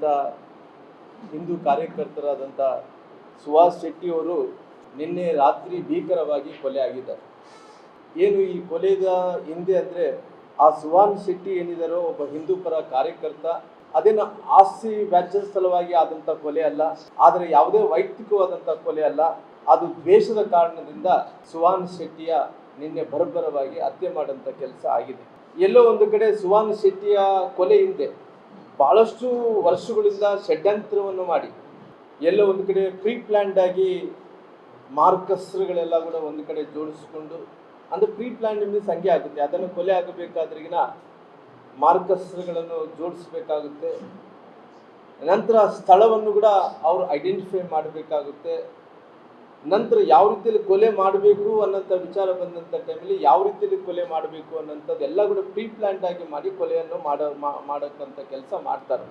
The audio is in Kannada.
ಆದಂಥ ಹಿಂದೂ ಕಾರ್ಯಕರ್ತರಾದಂಥ ಸುಹಾಸ್ ಶೆಟ್ಟಿ ಅವರು ನಿನ್ನೆ ರಾತ್ರಿ ಭೀಕರವಾಗಿ ಕೊಲೆ ಆಗಿದ್ದಾರೆ. ಏನು ಈ ಕೊಲೆದ ಹಿಂದೆ ಅಂದರೆ ಆ ಸುಹಾಸ್ ಶೆಟ್ಟಿ ಏನಿದಾರೋ ಒಬ್ಬ ಹಿಂದೂ ಪರ ಕಾರ್ಯಕರ್ತ, ಅದೇನು ಆಸ್ತಿ ವ್ಯಾಜ್ಯದ ಸಲುವಾಗಿ ಆದಂಥ ಕೊಲೆ ಅಲ್ಲ, ಆದರೆ ಯಾವುದೇ ವೈಯಕ್ತಿಕವಾದಂಥ ಕೊಲೆ ಅಲ್ಲ. ಅದು ದ್ವೇಷದ ಕಾರಣದಿಂದ ಸುಹಾಸ್ ಶೆಟ್ಟಿಯ ನಿನ್ನೆ ಬರಬರವಾಗಿ ಹತ್ಯೆ ಮಾಡೋಂಥ ಕೆಲಸ ಆಗಿದೆ. ಎಲ್ಲೋ ಒಂದು ಕಡೆ ಸುಹಾಸ್ ಶೆಟ್ಟಿಯ ಕೊಲೆ ಹಿಂದೆ ಭಾಳಷ್ಟು ವರ್ಷಗಳಿಂದ ಷಡ್ಯಂತ್ರವನ್ನು ಮಾಡಿ ಎಲ್ಲೋ ಒಂದು ಕಡೆ ಪ್ರೀ ಪ್ಲ್ಯಾನ್ಡ್ ಆಗಿ ಮಾರ್ಕಸ್ಗಳೆಲ್ಲ ಕೂಡ ಒಂದು ಕಡೆ ಜೋಡಿಸ್ಕೊಂಡು, ಅಂದರೆ ಪ್ರೀ ಪ್ಲ್ಯಾನ್ಡ್ ಮೀನ್ಸ್ ಹಂಗೆ ಆಗುತ್ತೆ. ಅದನ್ನು ಕೊಲೆ ಆಗಬೇಕಾದ್ರಿಗಿನ ಮಾರ್ಕಸ್ಗಳನ್ನು ಜೋಡಿಸ್ಬೇಕಾಗುತ್ತೆ. ನಂತರ ಸ್ಥಳವನ್ನು ಕೂಡ ಅವರು ಐಡೆಂಟಿಫೈ ಮಾಡಬೇಕಾಗುತ್ತೆ. ನಂತರ ಯಾವ ರೀತಿಯಲ್ಲಿ ಕೊಲೆ ಮಾಡಬೇಕು ಅನ್ನೋಂಥ ವಿಚಾರ ಬಂದಂಥ ಟೈಮಲ್ಲಿ ಯಾವ ರೀತಿಯಲ್ಲಿ ಕೊಲೆ ಮಾಡಬೇಕು ಅನ್ನೋಂಥದ್ದು ಎಲ್ಲ ಕೂಡ ಪ್ರೀ ಪ್ಲ್ಯಾನ್ಡ್ ಆಗಿ ಮಾಡಿ ಕೊಲೆಯನ್ನು ಮಾಡೋಕ್ಕಂಥ ಕೆಲಸ ಮಾಡ್ತಾರೆ.